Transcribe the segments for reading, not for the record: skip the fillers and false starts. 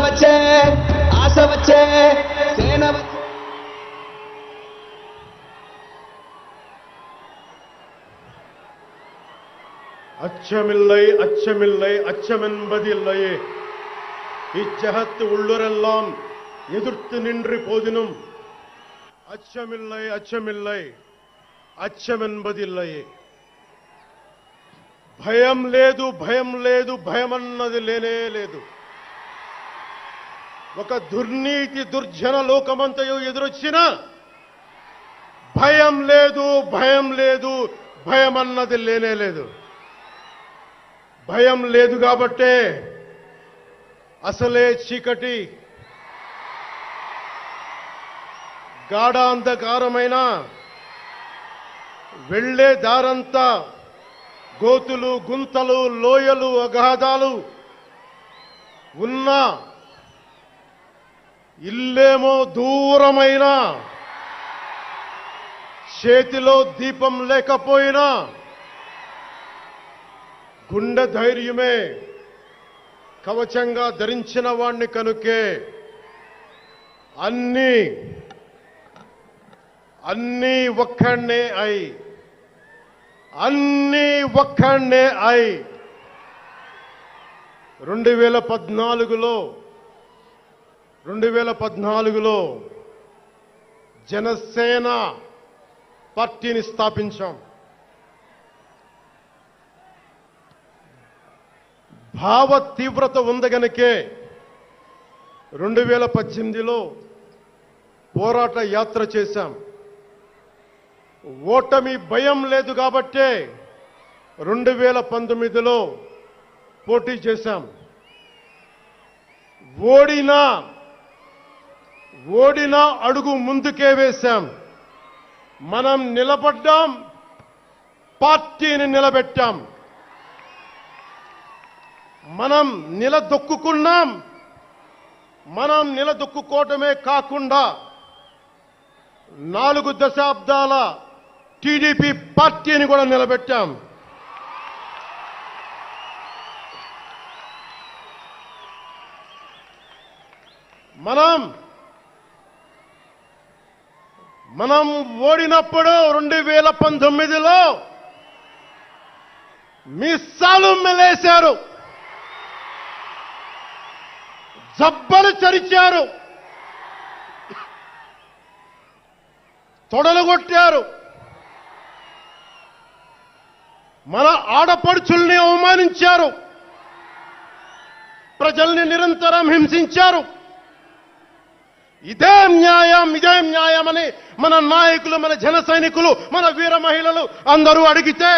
వచ్చే ఆశ వచ్చే సేన వచ్చే. அச்சமில்லை அச்சமில்லை அச்சமென்பதில்லையே, இச்சகத்து உள்ளுரெல்லாம் எதிர்த்து நின்று போதினும் அச்சமில்லை அச்சமில்லை అచ్చమెన్బదిల్లయే. భయం లేదు భయం లేదు భయమన్నది లేనే లేదు. ఒక దుర్నీతి దుర్జన లోకమంతయు ఎదురొచ్చినా భయం లేదు భయం లేదు భయమన్నది లేనే లేదు. భయం లేదు కాబట్టే అసలే చీకటి గాఢాంధకారమైన వెళ్లే దారంతా గోతులు గుంతలు లోయలు అగాధాలు ఉన్నా, ఇల్లేమో దూరమైన చేతిలో దీపం లేకపోయినా గుండె ధైర్యమే కవచంగా ధరించిన వాణ్ణి కనుకే అన్నీ ఒక్కడే అయి 2014లో జనసేన పార్టీని స్థాపించాం. భావ తీవ్రత ఉంది గనుకే 2018లో పోరాట యాత్ర చేశాం. ఓటమి భయం లేదు కాబట్టే 2019లో పోటీ చేశాం. ఓడినా అడుగు ముందుకే వేశాం. మనం నిలబడ్డాం, పార్టీని నిలబెట్టాం. మనం నిలదొక్కుకున్నాం. మనం నిలదొక్కుకోవటమే కాకుండా 4 దశాబ్దాల టీడీపీ పార్టీని కూడా నిలబెట్టాం. మనం ఓడినప్పుడు 2019లో మీసాలు మెలేశారు, జబ్బలు చరిచారు, తొడలు కొట్టారు, మన ఆడపడుచుల్ని అవమానించారు, ప్రజల్ని నిరంతరం హింసించారు. ఇదే న్యాయమని మన నాయకులు, మన జన సైనికులు, మన వీర మహిళలు అందరూ అడిగితే,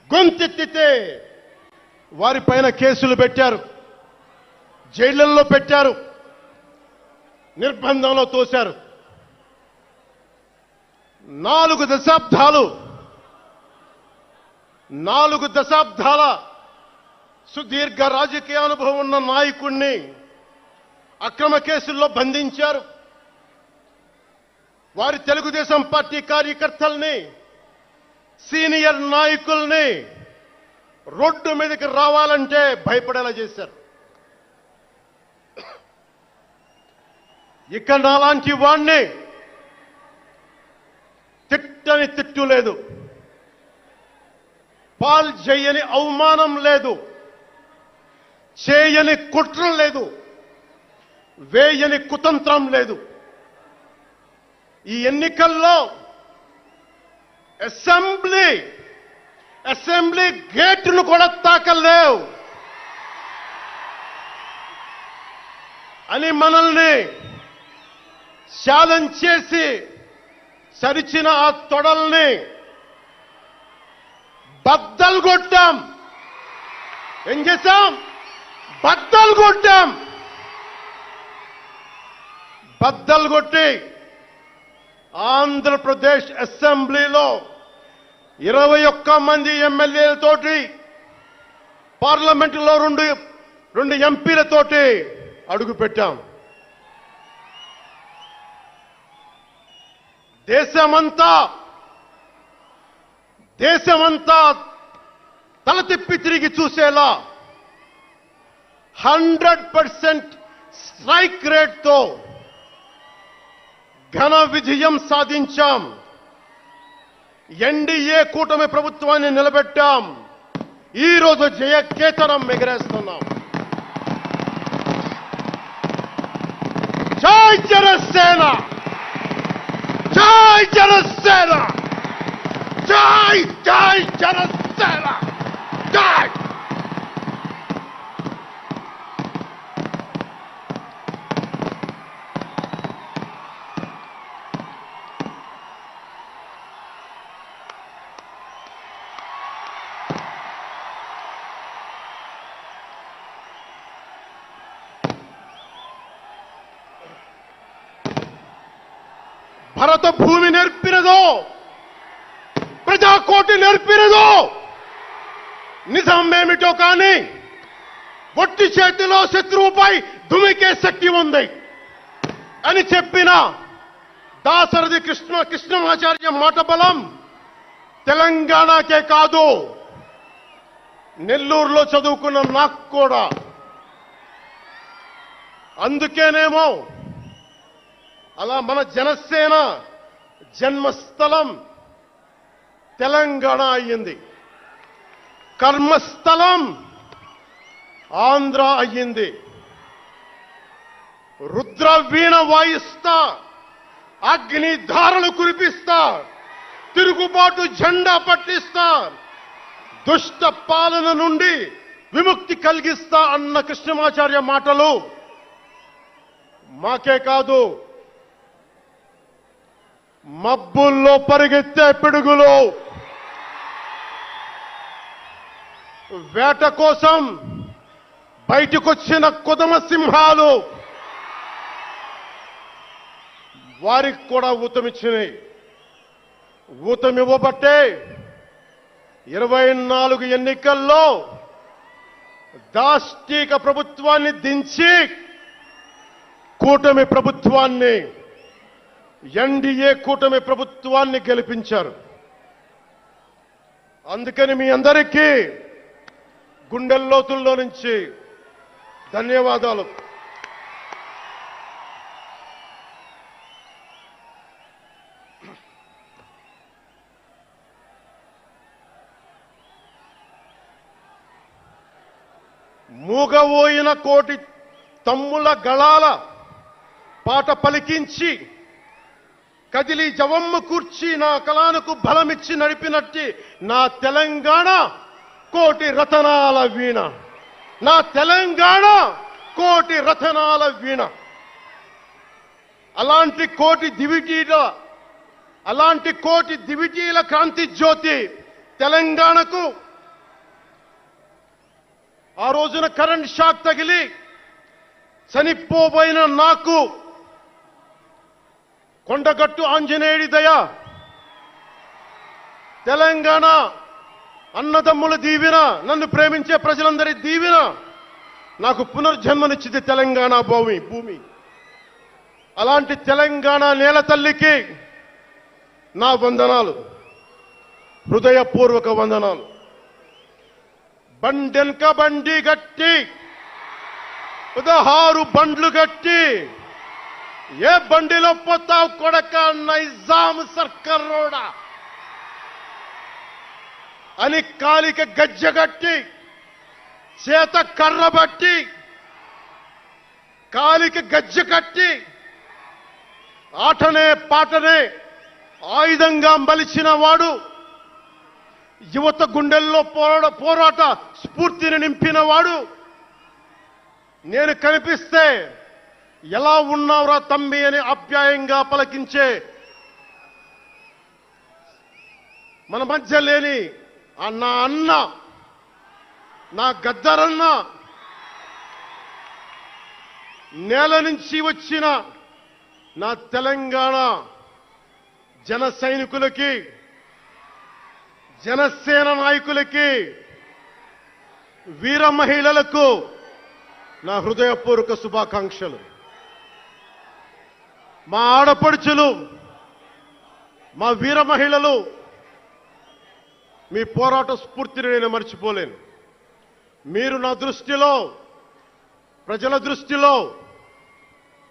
గొంతెత్తితే వారిపైన కేసులు పెట్టారు, జైళ్లలో పెట్టారు, నిర్బంధంలో తోశారు. 4 దశాబ్దాల సుదీర్ఘ రాజకీయ అనుభవం ఉన్న నాయకుణ్ణి అక్రమ కేసుల్లో బంధించారు. వారి తెలుగుదేశం పార్టీ కార్యకర్తల్ని, సీనియర్ నాయకుల్ని రోడ్డు మీదకి రావాలంటే భయపడేలా చేశారు. ఇక నాలాంటి వాణ్ణి తిట్టని తిట్టు లేదు, పాల్ చేయని అవమానం లేదు, చేయని కుట్ర లేదు, వేయని కుతంత్రం లేదు. ఈ ఎన్నికల్లో అసెంబ్లీ గేటును కూడా తాకలేవు అని మనల్ని ఛాలెంజ్ చేసి సరిచిన ఆ తొడల్ని బద్దలు కొట్టాం. ఏం చేశాం? బద్దలు కొట్టాం. బద్దలు కొట్టి ఆంధ్రప్రదేశ్ అసెంబ్లీలో 21 మంది ఎమ్మెల్యేలతోటి, పార్లమెంటులో 2 ఎంపీలతోటి అడుగు పెట్టాం. దేశమంతా తల తిప్పి తిరిగి చూసేలా 100% స్ట్రైక్ రేట్తో ఘన విజయం సాధించాం. ఎన్డీఏ కూటమి ప్రభుత్వాన్ని నిలబెట్టాం. ఈ రోజు జయకేతనం ఎగరేస్తున్నాం. జై జనసేన, జై జనసేన, జై జై జనసేన, జై. భరత భూమి నేర్పినదో, ప్రజాకోటి నేర్పినదో, నిజమేమిటో కానీ ఒట్టి చేతిలో శత్రువుపై దుమికే శక్తి ఉంది అని చెప్పిన దాశరథి కృష్ణమాచార్య మాట బలం తెలంగాణకే కాదు, నెల్లూరులో చదువుకున్న నాకు కూడా. అందుకేనేమో అలా మన జనసేన జన్మస్థలం తెలంగాణ అయ్యింది, కర్మస్థలం ఆంధ్ర అయ్యింది. రుద్ర వీణ వాయిస్తా, అగ్ని ధారలు కురిపిస్తా, తిరుగుబాటు జెండా పట్టిస్తా, దుష్ట పాలన నుండి విముక్తి కలిగిస్తా అన్న కృష్ణమాచార్య మాటలు మాకే కాదు, మబ్బుల్లో పరిగెత్తే పిడుగులు, వేట కోసం బయటకొచ్చిన కొదమ సింహాలు వారికి కూడా ఊతమిచ్చినాయి. ఊతమివ్వబట్టే 24 ఎన్నికల్లో దాష్టీక ప్రభుత్వాన్ని దించి కూటమి ప్రభుత్వాన్ని, ఎన్డీఏ కూటమి ప్రభుత్వాన్ని గెలిపించారు. అందుకని మీ అందరికీ గుండెల్లోతుల్లో నుంచి ధన్యవాదాలు. మూగబోయిన కోటి తమ్ముల గళాల పాట పలికించి కదిలి జవమ్మ కూర్చి నా కళానికి బలమిచ్చి నడిపినట్టి నా తెలంగాణ కోటి రతనాల వీణ, నా తెలంగాణ కోటి రతనాల వీణ. అలాంటి కోటి దివిటీల క్రాంతి జ్యోతి తెలంగాణకు ఆ రోజున కరెంట్ షాక్ తగిలి చనిపోబోయిన నాకు కొండగట్టు ఆంజనేయుడి దయ, తెలంగాణ అన్నదమ్ముల దీవెన, నన్ను ప్రేమించే ప్రజలందరి దీవెన నాకు పునర్జన్మనిచ్చింది తెలంగాణ భూమి. అలాంటి తెలంగాణ నేల తల్లికి నా వందనాలు, హృదయపూర్వక వందనాలు. బండెనక బండి గట్టి 16 బండ్లు గట్టి ఏ బండిలో పోతావు కొడక నైజాం సర్కారోడా అని కాలిక గజ్జగట్టి, చేత కర్రబట్టి, కాలిక గజ్జ కట్టి, ఆటనే పాటనే ఆయుధంగా మలిచిన వాడు, యువత గుండెల్లో పోరాట స్ఫూర్తిని నింపిన వాడు, నేను కనిపిస్తే ఎలా ఉన్నావురా తమ్మి అని ఆప్యాయంగా పలకించే మన మధ్య లేని నా అన్న, నా గద్దరన్న, నేల నుంచి వచ్చిన నా తెలంగాణ జన సైనికులకి, జనసేన నాయకులకి, వీర మహిళలకు నా హృదయపూర్వక శుభాకాంక్షలు. మా ఆడపడుచులు, మా వీర మహిళలు, మీ పోరాట స్ఫూర్తిని నేను మర్చిపోలేను. మీరు నా దృష్టిలో ప్రజల దృష్టిలో,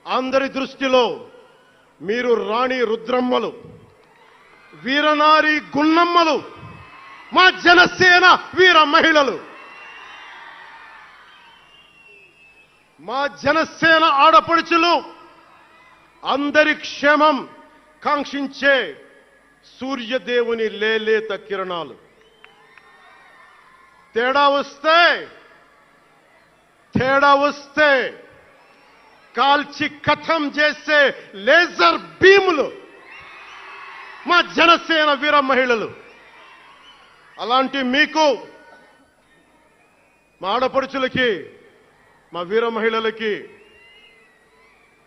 అందరి దృష్టిలో మీరు రాణి రుద్రమ్మలు, వీరనారి గున్నమ్మలు, మా జనసేన వీర మహిళలు. మా జనసేన ఆడపడుచులు అందరి క్షేమం కాంక్షించే సూర్యదేవుని లేలేత కిరణాలు. తేడా వస్తే కాల్చి కథం చేసే లేజర్ బీములు మా జనసేన వీర మహిళలు. అలాంటి మీకు, మా ఆడపడుచులకి, మా వీర మహిళలకి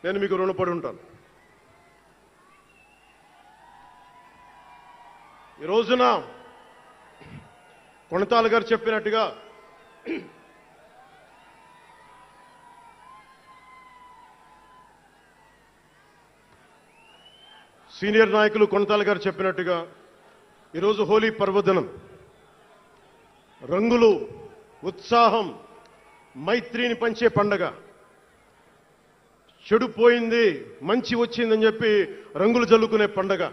నేను మీకు రుణపడి ఉంటాను. ఈ రోజున కొణతాల గారు చెప్పినట్టుగా సీనియర్ నాయకులు కొణతాల గారు చెప్పినట్టుగా ఈరోజు హోలీ పర్వదినం. రంగులు, ఉత్సాహం, మైత్రిని పంచే పండగ. చెడు పోయింది, మంచి వచ్చిందని చెప్పి రంగులు జల్లుకునే పండగ.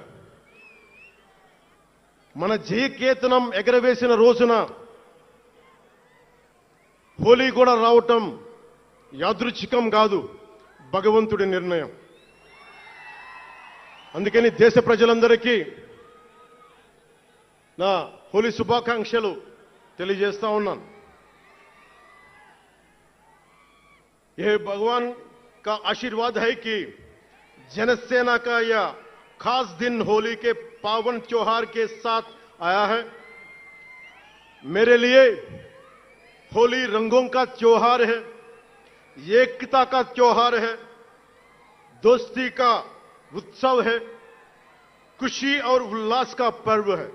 మన జయకేతనం ఎగరవేసిన రోజున హోలీ కూడా రావటం యాదృచ్ఛికం కాదు, భగవంతుడి నిర్ణయం. అందుకని దేశ ప్రజలందరికీ నా హోలీ శుభాకాంక్షలు తెలియజేస్తా ఉన్నాను. ये भगवान का आशीर्वाद है कि जनसेना का यह खास दिन होली के पावन त्योहार के साथ आया है. मेरे लिए होली रंगों का त्योहार है, एकता का त्योहार है, दोस्ती का उत्सव है, खुशी और उल्लास का पर्व है.